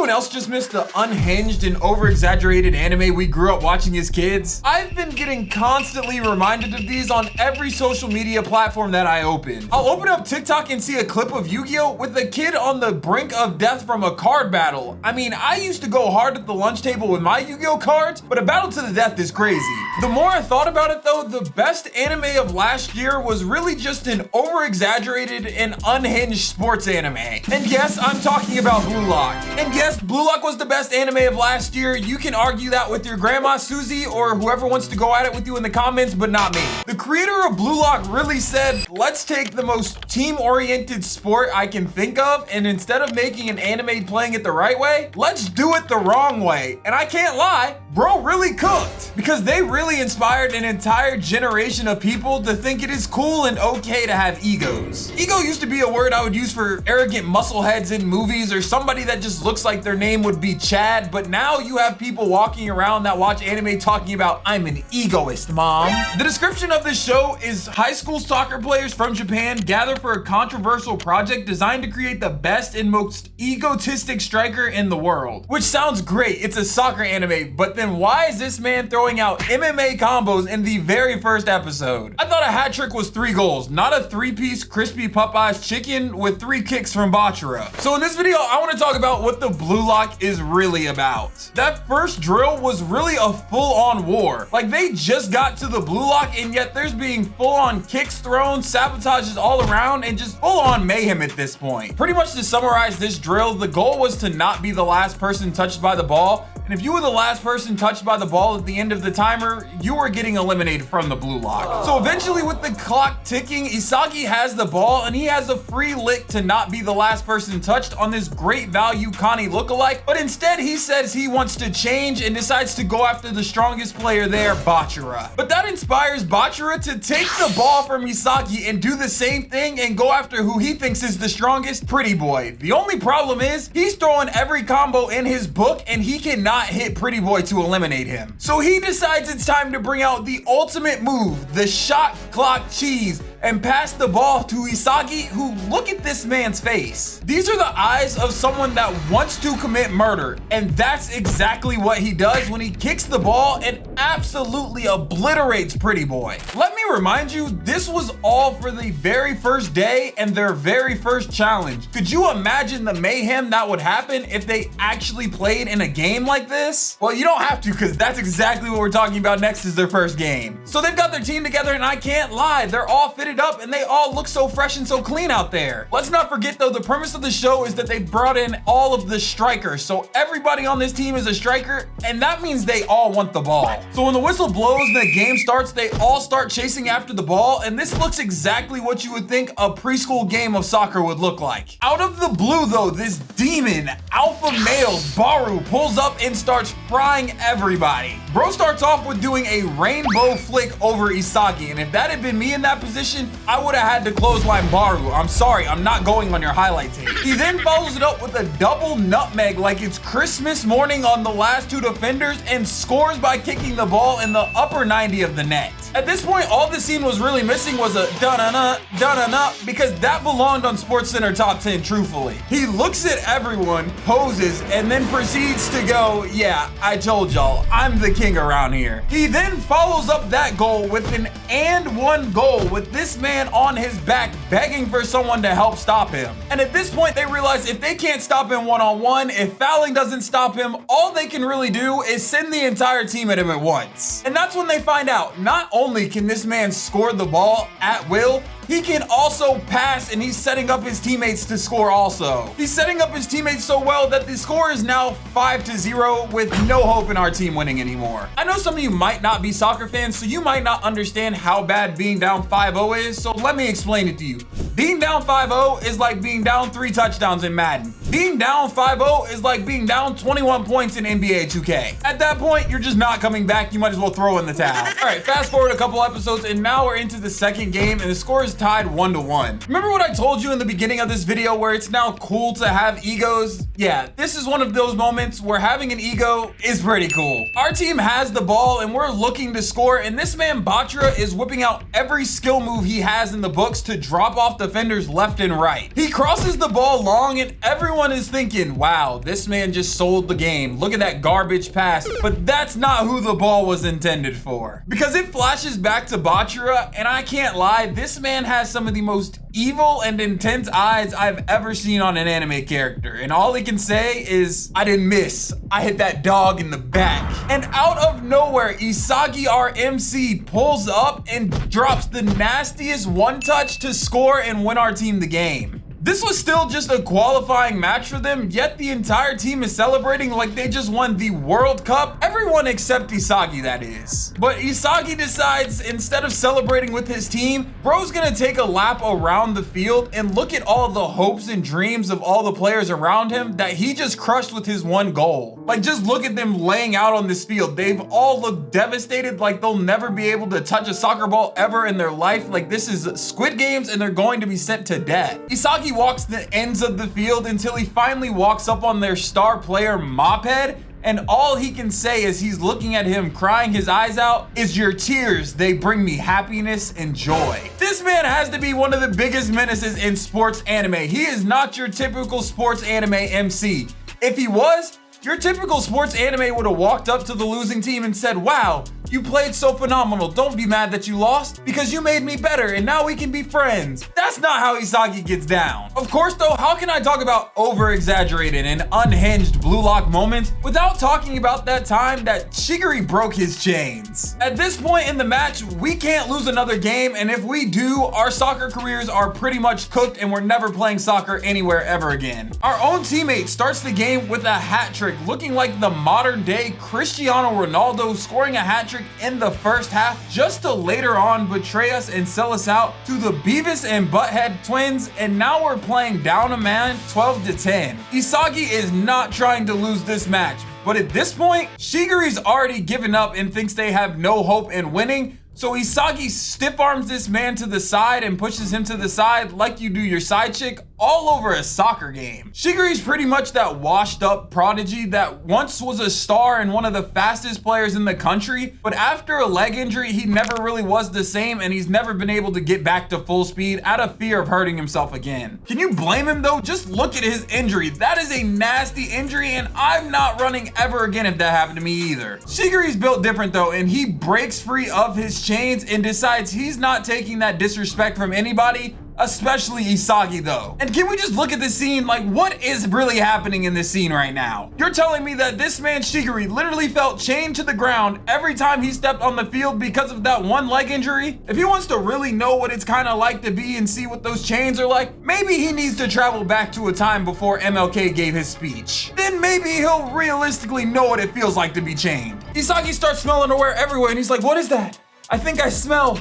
anyone else just miss the unhinged and over-exaggerated anime we grew up watching as kids? I've been getting constantly reminded of these on every social media platform that I open. I'll open up TikTok and see a clip of Yu-Gi-Oh! With a kid on the brink of death from a card battle. I mean, I used to go hard at the lunch table with my Yu-Gi-Oh! Cards, but a battle to the death is crazy. The more I thought about it though, the best anime of last year was really just an over-exaggerated and unhinged sports anime. And yes, I'm talking about Blue Lock. And yes, Blue Lock was the best anime of last year. You can argue that with your grandma Susie or whoever wants to go at it with you in the comments, but not me. The creator of Blue Lock really said, let's take the most team-oriented sport I can think of, and instead of making an anime playing it the right way, let's do it the wrong way. And I can't lie, bro really cooked, because they really inspired an entire generation of people to think it is cool and okay to have egos. Ego used to be a word I would use for arrogant muscleheads in movies or somebody that just looks like their name would be Chad, but now you have people walking around that watch anime talking about, I'm an egoist, mom. The description of this show is high school soccer players from Japan gather for a controversial project designed to create the best and most egotistic striker in the world. Which sounds great, it's a soccer anime, but then why is this man throwing out MMA combos in the very first episode? I thought a hat trick was 3 goals, not a 3-piece crispy Popeyes chicken with 3 kicks from Bachara. So in this video, I want to talk about what the Blue Lock is really about. That first drill was really a full-on war. Like, they just got to the Blue Lock and yet there's being full-on kicks thrown, sabotages all around, and just full-on mayhem at this point. Pretty much to summarize this drill, the goal was to not be the last person touched by the ball, and if you were the last person touched by the ball at the end of the timer, you were getting eliminated from the Blue Lock. So eventually with the clock ticking, Isagi has the ball and he has a free lick to not be the last person touched on this great value Connie lookalike, but instead he says he wants to change and decides to go after the strongest player there, Bachara. But that inspires Bachara to take the ball from Isagi and do the same thing and go after who he thinks is the strongest, Pretty Boy. The only problem is he's throwing every combo in his book and he cannot hit Pretty Boy to eliminate him. So he decides it's time to bring out the ultimate move, the shot clock cheese, and pass the ball to Isagi, who, look at this man's face. These are the eyes of someone that wants to commit murder, and that's exactly what he does when he kicks the ball and absolutely obliterates Pretty Boy. Let me remind you, this was all for the very first day and their very first challenge. Could you imagine the mayhem that would happen if they actually played in a game like this? Well, you don't have to, because that's exactly what we're talking about next is their first game. So they've got their team together, and I can't lie, they're all fitted up and they all look so fresh and so clean out there. Let's not forget though, the premise of the show is that they brought in all of the strikers. So everybody on this team is a striker, and that means they all want the ball. So when the whistle blows and the game starts, they all start chasing after the ball, and this looks exactly what you would think a preschool game of soccer would look like. Out of the blue though, this demon alpha male Baru pulls up and starts frying everybody. Bro starts off with doing a rainbow flick over Isagi, and if that had been me in that position, I would have had to clothesline Baru. I'm sorry, I'm not going on your highlight tape. He then follows it up with a double nutmeg like it's Christmas morning on the last 2 defenders and scores by kicking the ball in the upper 90 of the net. At this point, all the scene was really missing was a da-na-na, da-na-na, because that belonged on SportsCenter Top 10, truthfully. He looks at everyone, poses, and then proceeds to go, yeah, I told y'all, I'm the king around here. He then follows up that goal with an and one goal with this man on his back begging for someone to help stop him. And at this point, they realize if they can't stop him one-on-one, if fouling doesn't stop him, all they can really do is send the entire team at him at once. And that's when they find out, not only can this man score the ball at will, he can also pass, and he's setting up his teammates to score also. He's setting up his teammates so well that the score is now 5-0 with no hope in our team winning anymore. I know some of you might not be soccer fans, so you might not understand how bad being down 5-0 is, so let me explain it to you. Being down 5-0 is like being down 3 touchdowns in Madden. Being down 5-0 is like being down 21 points in NBA 2K. At that point, you're just not coming back. You might as well throw in the towel. All right, fast forward a couple episodes, and now we're into the second game, and the score is tied 1-1. Remember what I told you in the beginning of this video where it's now cool to have egos? Yeah, this is one of those moments where having an ego is pretty cool. Our team has the ball, and we're looking to score, and this man Bachara is whipping out every skill move he has in the books to drop off the defenders left and right. He crosses the ball long and everyone is thinking, wow, this man just sold the game. Look at that garbage pass. But that's not who the ball was intended for. Because it flashes back to Bachira, and I can't lie, this man has some of the most evil and intense eyes I've ever seen on an anime character. And all he can say is, I didn't miss. I hit that dog in the back. And out of nowhere, Isagi, our MC, pulls up and drops the nastiest one touch to score and win our team the game. This was still just a qualifying match for them, yet the entire team is celebrating like they just won the World Cup. Everyone except Isagi, that is. But Isagi decides, instead of celebrating with his team, bro's gonna take a lap around the field and look at all the hopes and dreams of all the players around him that he just crushed with his one goal. Like, just look at them laying out on this field. They've all looked devastated, like they'll never be able to touch a soccer ball ever in their life. Like, this is Squid Games and they're going to be sent to death. Isagi walks the ends of the field until he finally walks up on their star player Mophead, and all he can say as he's looking at him crying his eyes out is, your tears, they bring me happiness and joy. This man has to be one of the biggest menaces in sports anime. He is not your typical sports anime MC. If he was, your typical sports anime would have walked up to the losing team and said, wow, you played so phenomenal. Don't be mad that you lost because you made me better and now we can be friends. That's not how Isagi gets down. Of course though, how can I talk about over-exaggerated and unhinged Blue Lock moments without talking about that time that Shigiri broke his chains? At this point in the match, we can't lose another game, and if we do, our soccer careers are pretty much cooked and we're never playing soccer anywhere ever again. Our own teammate starts the game with a hat trick, looking like the modern day Cristiano Ronaldo, scoring a hat trick in the first half just to later on betray us and sell us out to the Beavis and Butthead twins, and now we're playing down a man 12-10. Isagi is not trying to lose this match, but at this point, Shigiri's already given up and thinks they have no hope in winning. So Isagi stiff arms this man to the side and pushes him to the side like you do your side chick all over a soccer game. Shigiri's pretty much that washed up prodigy that once was a star and one of the fastest players in the country, but after a leg injury, he never really was the same and he's never been able to get back to full speed out of fear of hurting himself again. Can you blame him though? Just look at his injury. That is a nasty injury and I'm not running ever again if that happened to me either. Shigiri's built different though, and he breaks free of his chains and decides he's not taking that disrespect from anybody, especially Isagi though. And can we just look at this scene? Like, what is really happening in this scene right now? You're telling me that this man Shigiri literally felt chained to the ground every time he stepped on the field because of that one leg injury? If he wants to really know what it's kind of like to be and see what those chains are like, maybe he needs to travel back to a time before MLK gave his speech. Then maybe he'll realistically know what it feels like to be chained. Isagi starts smelling aware everywhere and he's like, what is that? I think I smell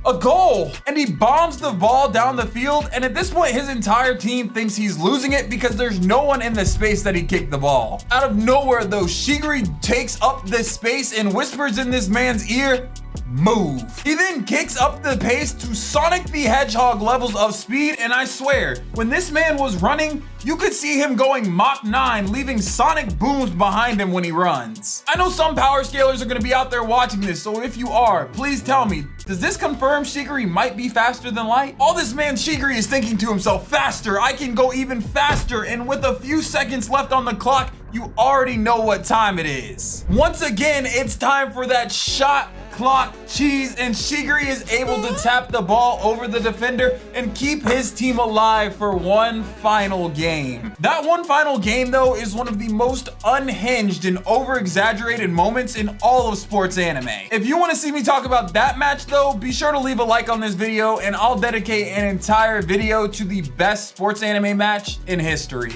a goal. And he bombs the ball down the field, and at this point his entire team thinks he's losing it because there's no one in the space that he kicked the ball. Out of nowhere though, Shigiri takes up this space and whispers in this man's ear, move. He then kicks up the pace to Sonic the Hedgehog levels of speed, and I swear, when this man was running, you could see him going Mach 9, leaving sonic booms behind him when he runs. I know some power scalers are gonna be out there watching this, so if you are, please tell me, does this confirm Shigiri might be faster than light? All this man Shigiri is thinking to himself, faster, I can go even faster, and with a few seconds left on the clock, you already know what time it is. Once again, it's time for that shot clock cheese, and Shigiri is able to tap the ball over the defender and keep his team alive for one final game. That one final game though is one of the most unhinged and over-exaggerated moments in all of sports anime. If you want to see me talk about that match though, be sure to leave a like on this video and I'll dedicate an entire video to the best sports anime match in history.